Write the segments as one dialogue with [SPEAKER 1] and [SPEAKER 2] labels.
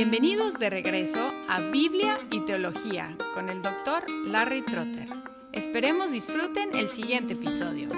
[SPEAKER 1] Bienvenidos de regreso a Biblia y Teología con el Dr. Larry Trotter. Esperemos disfruten el siguiente episodio.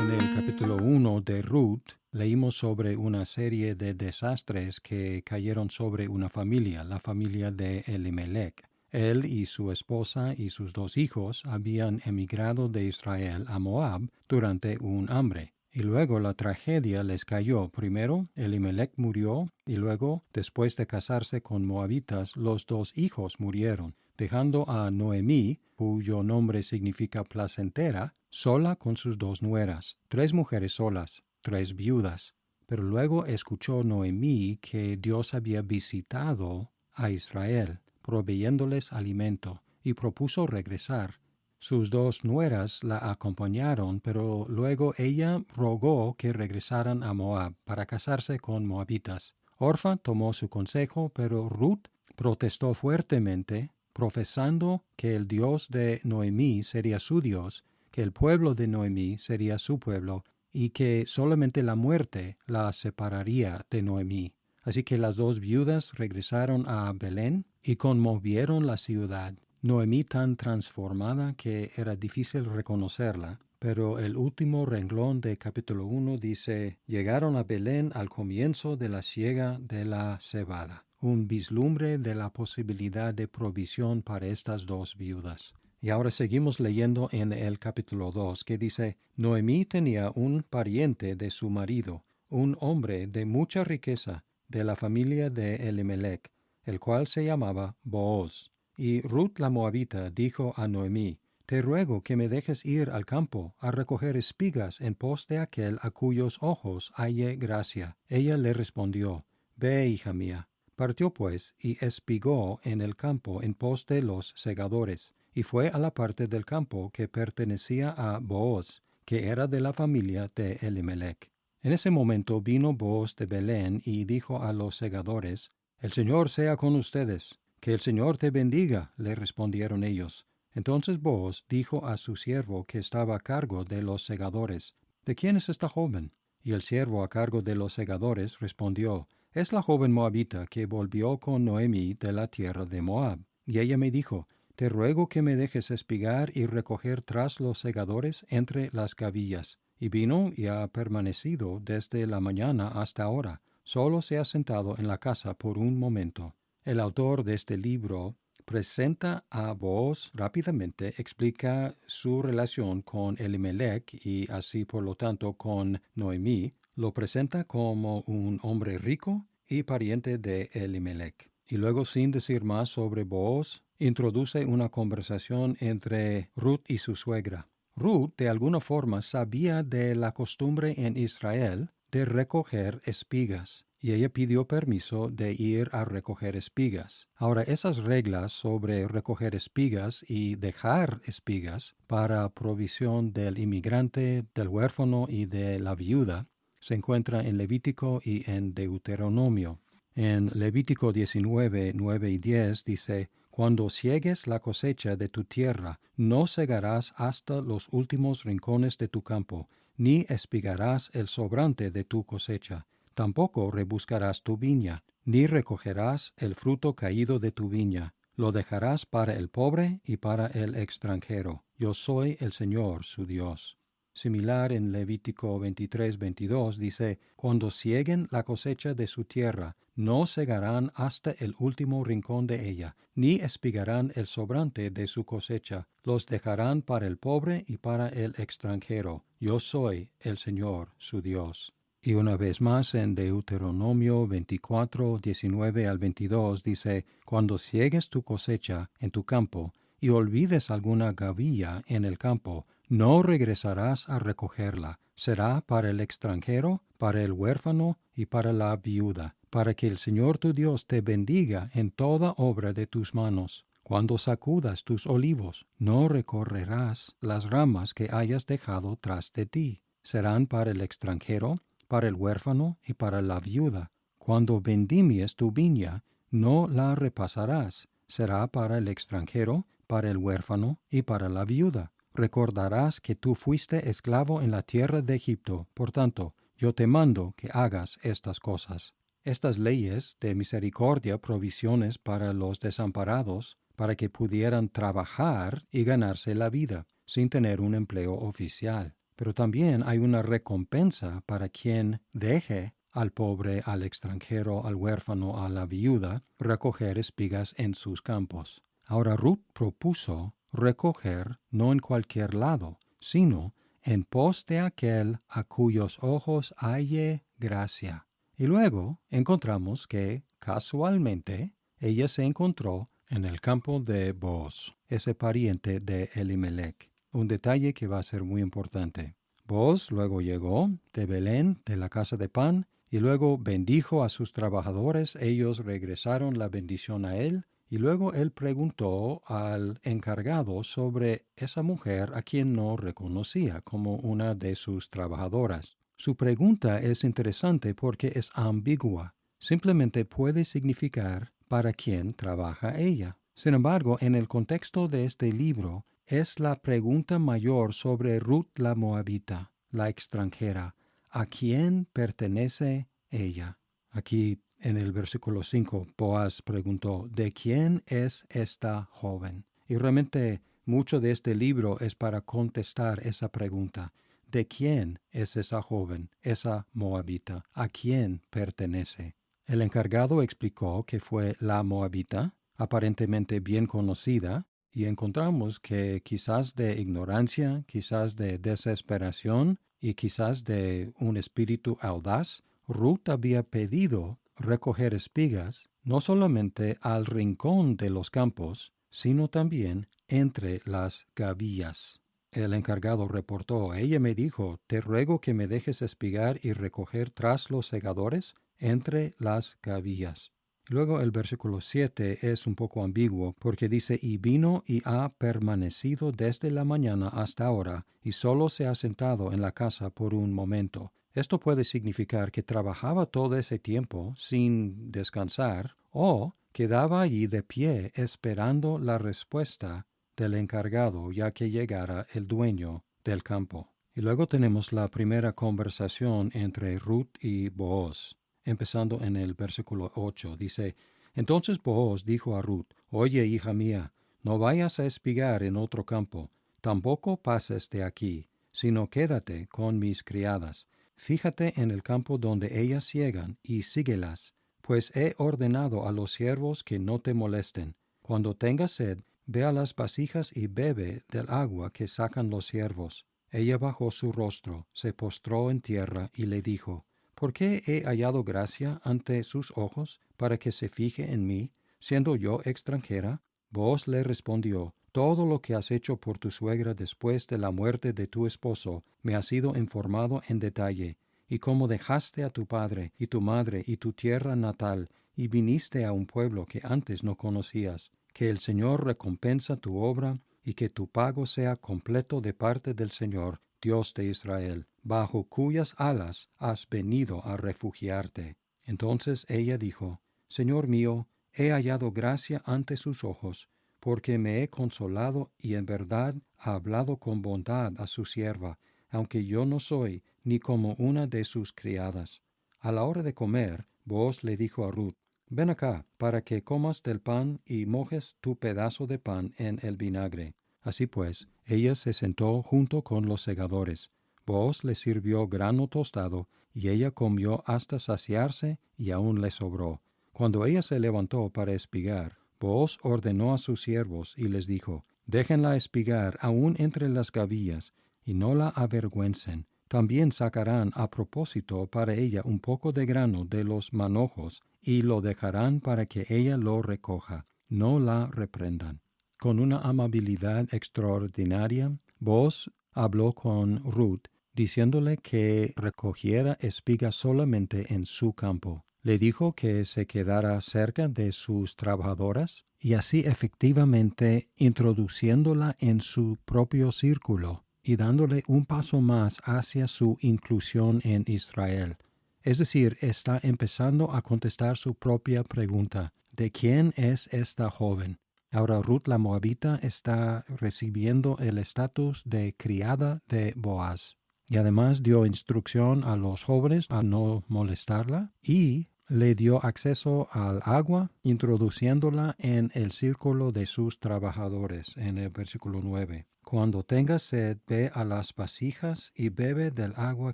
[SPEAKER 2] En el capítulo 1 de Ruth, leímos sobre una serie de desastres que cayeron sobre una familia, la familia de Elimelech. Él y su esposa y sus dos hijos habían emigrado de Israel a Moab durante un hambre. Y luego la tragedia les cayó. Primero, Elimelech murió, y luego, después de casarse con moabitas, los dos hijos murieron, dejando a Noemí, cuyo nombre significa placentera, sola con sus dos nueras, 3 mujeres solas, 3 viudas. Pero luego escuchó Noemí que Dios había visitado a Israel, proveyéndoles alimento, y propuso regresar. Sus dos nueras la acompañaron, pero luego ella rogó que regresaran a Moab para casarse con moabitas. Orfa tomó su consejo, pero Ruth protestó fuertemente, profesando que el Dios de Noemí sería su Dios, que el pueblo de Noemí sería su pueblo, y que solamente la muerte la separaría de Noemí. Así que las dos viudas regresaron a Belén y conmovieron la ciudad. Noemí tan transformada que era difícil reconocerla, pero el último renglón de capítulo 1 dice: llegaron a Belén al comienzo de la siega de la cebada, un vislumbre de la posibilidad de provisión para estas dos viudas. Y ahora seguimos leyendo en el capítulo 2, que dice: Noemí tenía un pariente de su marido, un hombre de mucha riqueza, de la familia de Elimelech, el cual se llamaba Booz. Y Ruth la moabita dijo a Noemí: te ruego que me dejes ir al campo a recoger espigas en pos de aquel a cuyos ojos halle gracia. Ella le respondió: ve, hija mía. Partió pues y espigó en el campo en pos de los segadores, y fue a la parte del campo que pertenecía a Booz, que era de la familia de Elimelech. En ese momento vino Booz de Belén y dijo a los segadores: el Señor sea con ustedes. Que el Señor te bendiga, le respondieron ellos. Entonces Booz dijo a su siervo que estaba a cargo de los segadores: ¿de quién es esta joven? Y el siervo a cargo de los segadores respondió: es la joven moabita que volvió con Noemí de la tierra de Moab. Y ella me dijo: te ruego que me dejes espigar y recoger tras los segadores entre las gavillas. Y vino y ha permanecido desde la mañana hasta ahora. Solo se ha sentado en la casa por un momento. El autor de este libro presenta a Booz rápidamente, explica su relación con Elimelech y así por lo tanto con Noemí. Lo presenta como un hombre rico y pariente de Elimelech. Y luego, sin decir más sobre Booz, introduce una conversación entre Ruth y su suegra. Ruth, de alguna forma, sabía de la costumbre en Israel de recoger espigas, y ella pidió permiso de ir a recoger espigas. Ahora, esas reglas sobre recoger espigas y dejar espigas para provisión del inmigrante, del huérfano y de la viuda se encuentra en Levítico y en Deuteronomio. En Levítico 19, 9 y 10 dice: cuando siegues la cosecha de tu tierra, no segarás hasta los últimos rincones de tu campo, ni espigarás el sobrante de tu cosecha. Tampoco rebuscarás tu viña, ni recogerás el fruto caído de tu viña. Lo dejarás para el pobre y para el extranjero. Yo soy el Señor su Dios. Similar en Levítico 23, 22 dice: cuando sieguen la cosecha de su tierra, no segarán hasta el último rincón de ella, ni espigarán el sobrante de su cosecha. Los dejarán para el pobre y para el extranjero. Yo soy el Señor su Dios. Y una vez más en Deuteronomio 24, 19 al 22 dice: cuando siegues tu cosecha en tu campo y olvides alguna gavilla en el campo, no regresarás a recogerla. Será para el extranjero, para el huérfano y para la viuda, para que el Señor tu Dios te bendiga en toda obra de tus manos. Cuando sacudas tus olivos, no recorrerás las ramas que hayas dejado tras de ti. Serán para el extranjero, para el huérfano y para la viuda. Cuando vendimias tu viña, no la repasarás. Será para el extranjero, para el huérfano y para la viuda. recordarás que tú fuiste esclavo en la tierra de Egipto. Por tanto, yo te mando que hagas estas cosas. Estas leyes de misericordia, provisiones para los desamparados, para que pudieran trabajar y ganarse la vida, sin tener un empleo oficial. Pero también hay una recompensa para quien deje al pobre, al extranjero, al huérfano, a la viuda, recoger espigas en sus campos. Ahora Ruth propuso recoger no en cualquier lado, sino en pos de aquel a cuyos ojos halle gracia. Y luego encontramos que, casualmente, ella se encontró en el campo de Booz, ese pariente de Elimelech. Un detalle que va a ser muy importante. Booz luego llegó de Belén, de la casa de pan, y luego bendijo a sus trabajadores. Ellos regresaron la bendición a él, y luego él preguntó al encargado sobre esa mujer a quien no reconocía como una de sus trabajadoras. Su pregunta es interesante porque es ambigua. Simplemente puede significar para quién trabaja ella. Sin embargo, en el contexto de este libro, es la pregunta mayor sobre Ruth la Moabita, la extranjera. ¿A quién pertenece ella? Aquí en el versículo 5, Boaz preguntó, ¿de quién es esta joven? Y realmente mucho de este libro es para contestar esa pregunta. ¿De quién es esa joven, esa moabita? ¿A quién pertenece? El encargado explicó que fue la moabita, aparentemente bien conocida, y encontramos que quizás de ignorancia, quizás de desesperación y quizás de un espíritu audaz, Ruth había pedido recoger espigas no solamente al rincón de los campos, sino también entre las gavillas. El encargado reportó, ella me dijo, te ruego que me dejes espigar y recoger tras los segadores entre las gavillas. Luego el versículo 7 es un poco ambiguo porque dice, y vino y ha permanecido desde la mañana hasta ahora, y solo se ha sentado en la casa por un momento. Esto puede significar que trabajaba todo ese tiempo sin descansar o quedaba allí de pie esperando la respuesta del encargado ya que llegara el dueño del campo. Y luego tenemos la primera conversación entre Ruth y Booz. Empezando en el versículo 8, dice, entonces Booz dijo a Ruth, oye, hija mía, no vayas a espigar en otro campo, tampoco pases de aquí, sino quédate con mis criadas. Fíjate en el campo donde ellas siegan y síguelas, pues he ordenado a los siervos que no te molesten. Cuando tengas sed, ve a las vasijas y bebe del agua que sacan los siervos. Ella bajó su rostro, se postró en tierra y le dijo, ¿por qué he hallado gracia ante sus ojos para que se fije en mí, siendo yo extranjera? Booz le respondió, todo lo que has hecho por tu suegra después de la muerte de tu esposo me ha sido informado en detalle, y cómo dejaste a tu padre y tu madre y tu tierra natal, y viniste a un pueblo que antes no conocías. Que el Señor recompensa tu obra, y que tu pago sea completo de parte del Señor, Dios de Israel, bajo cuyas alas has venido a refugiarte. Entonces ella dijo, Señor mío, he hallado gracia ante sus ojos, porque me he consolado y en verdad ha hablado con bondad a su sierva, aunque yo no soy ni como una de sus criadas. A la hora de comer, Booz le dijo a Ruth, ven acá, para que comas del pan y mojes tu pedazo de pan en el vinagre. Así pues, ella se sentó junto con los segadores. Booz le sirvió grano tostado, y ella comió hasta saciarse, y aún le sobró. Cuando ella se levantó para espigar, Booz ordenó a sus siervos y les dijo, déjenla espigar aún entre las gavillas, y no la avergüencen. También sacarán a propósito para ella un poco de grano de los manojos, y lo dejarán para que ella lo recoja. No la reprendan. Con una amabilidad extraordinaria, Booz habló con Ruth, diciéndole que recogiera espigas solamente en su campo. Le dijo que se quedara cerca de sus trabajadoras y así efectivamente introduciéndola en su propio círculo y dándole un paso más hacia su inclusión en Israel. Es decir, está empezando a contestar su propia pregunta, ¿de quién es esta joven? Ahora Ruth la Moabita está recibiendo el estatus de criada de Boaz. Y además dio instrucción a los jóvenes a no molestarla y le dio acceso al agua, introduciéndola en el círculo de sus trabajadores, en el versículo 9. Cuando tengas sed, ve a las vasijas y bebe del agua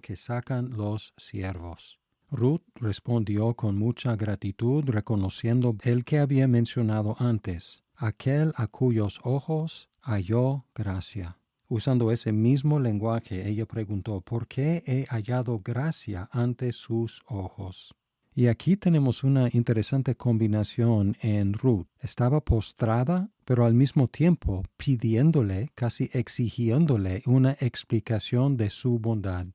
[SPEAKER 2] que sacan los siervos. Ruth respondió con mucha gratitud, reconociendo el que había mencionado antes, aquel a cuyos ojos halló gracia. Usando ese mismo lenguaje, ella preguntó, ¿por qué he hallado gracia ante sus ojos? Y aquí tenemos una interesante combinación en Ruth. Estaba postrada, pero al mismo tiempo pidiéndole, casi exigiéndole una explicación de su bondad.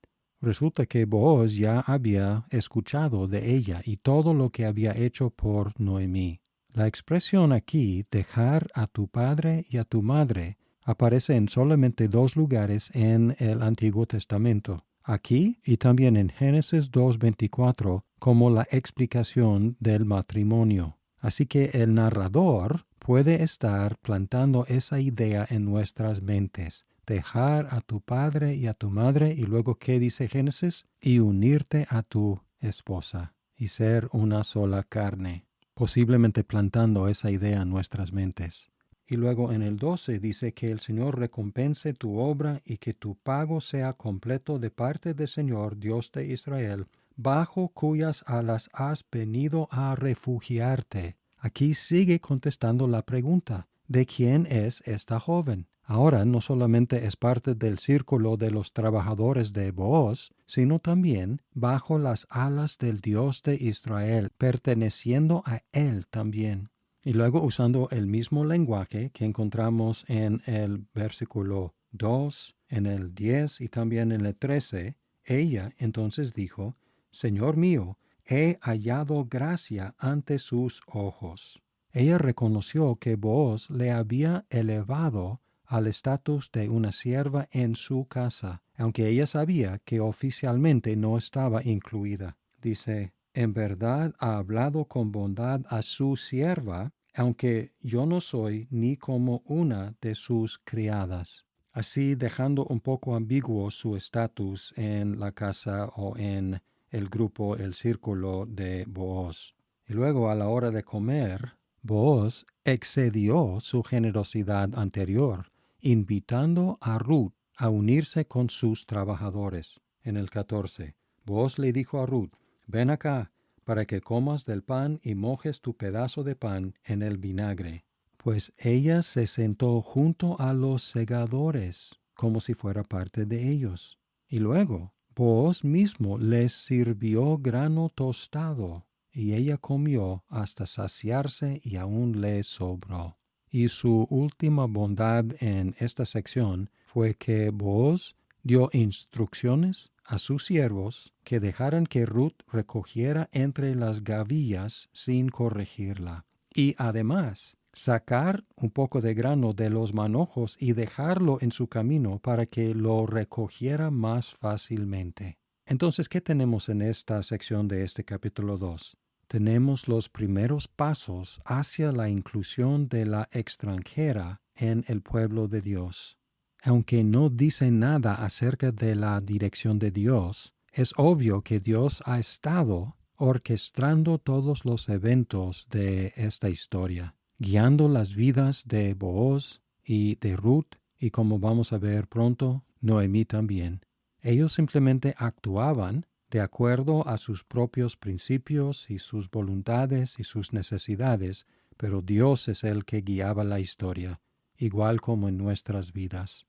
[SPEAKER 2] Resulta que Booz ya había escuchado de ella y todo lo que había hecho por Noemí. La expresión aquí, dejar a tu padre y a tu madre, aparece en solamente 2 lugares en el Antiguo Testamento. Aquí y también en Génesis 2:24 como la explicación del matrimonio. Así que el narrador puede estar plantando esa idea en nuestras mentes. Dejar a tu padre y a tu madre y luego, ¿qué dice Génesis? Y unirte a tu esposa y ser una sola carne. Posiblemente plantando esa idea en nuestras mentes. Y luego en el 12 dice que el Señor recompense tu obra y que tu pago sea completo de parte del Señor, Dios de Israel, bajo cuyas alas has venido a refugiarte. Aquí sigue contestando la pregunta, ¿de quién es esta joven? Ahora no solamente es parte del círculo de los trabajadores de Booz, sino también bajo las alas del Dios de Israel, perteneciendo a él también. Y luego usando el mismo lenguaje que encontramos en el versículo 2, en el 10 y también en el 13, ella entonces dijo, Señor mío, he hallado gracia ante sus ojos. Ella reconoció que Booz le había elevado al estatus de una sierva en su casa, aunque ella sabía que oficialmente no estaba incluida. Dice, en verdad ha hablado con bondad a su sierva, aunque yo no soy ni como una de sus criadas. Así dejando un poco ambiguo su estatus en la casa o en el grupo, el círculo de Booz. Y luego a la hora de comer, Booz excedió su generosidad anterior, invitando a Ruth a unirse con sus trabajadores. En el 14, Booz le dijo a Ruth, ven acá, para que comas del pan y mojes tu pedazo de pan en el vinagre. Pues ella se sentó junto a los segadores, como si fuera parte de ellos. Y luego, Booz mismo les sirvió grano tostado, y ella comió hasta saciarse y aún le sobró. Y su última bondad en esta sección fue que Booz dio instrucciones a sus siervos que dejaran que Ruth recogiera entre las gavillas sin corregirla. Y además, sacar un poco de grano de los manojos y dejarlo en su camino para que lo recogiera más fácilmente. Entonces, ¿qué tenemos en esta sección de este capítulo 2? Tenemos los primeros pasos hacia la inclusión de la extranjera en el pueblo de Dios. Aunque no dice nada acerca de la dirección de Dios, es obvio que Dios ha estado orquestando todos los eventos de esta historia, guiando las vidas de Booz y de Ruth, y como vamos a ver pronto, Noemí también. Ellos simplemente actuaban de acuerdo a sus propios principios y sus voluntades y sus necesidades, pero Dios es el que guiaba la historia, igual como en nuestras vidas.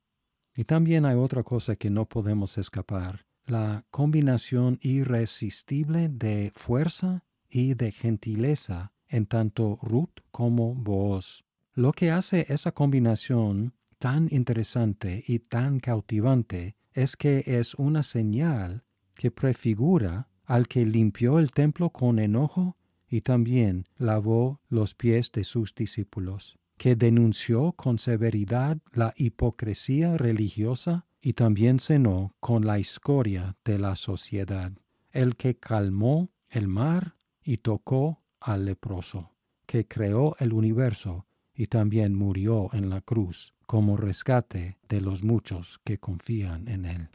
[SPEAKER 2] Y también hay otra cosa que no podemos escapar, la combinación irresistible de fuerza y de gentileza en tanto Ruth como Booz. Lo que hace esa combinación tan interesante y tan cautivante es que es una señal que prefigura al que limpió el templo con enojo y también lavó los pies de sus discípulos, que denunció con severidad la hipocresía religiosa y también cenó con la escoria de la sociedad, el que calmó el mar y tocó al leproso, que creó el universo y también murió en la cruz como rescate de los muchos que confían en Él.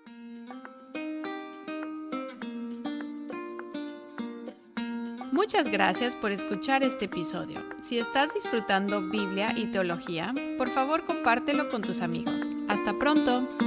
[SPEAKER 1] Muchas gracias por escuchar este episodio. Si estás disfrutando Biblia y teología, por favor compártelo con tus amigos. ¡Hasta pronto!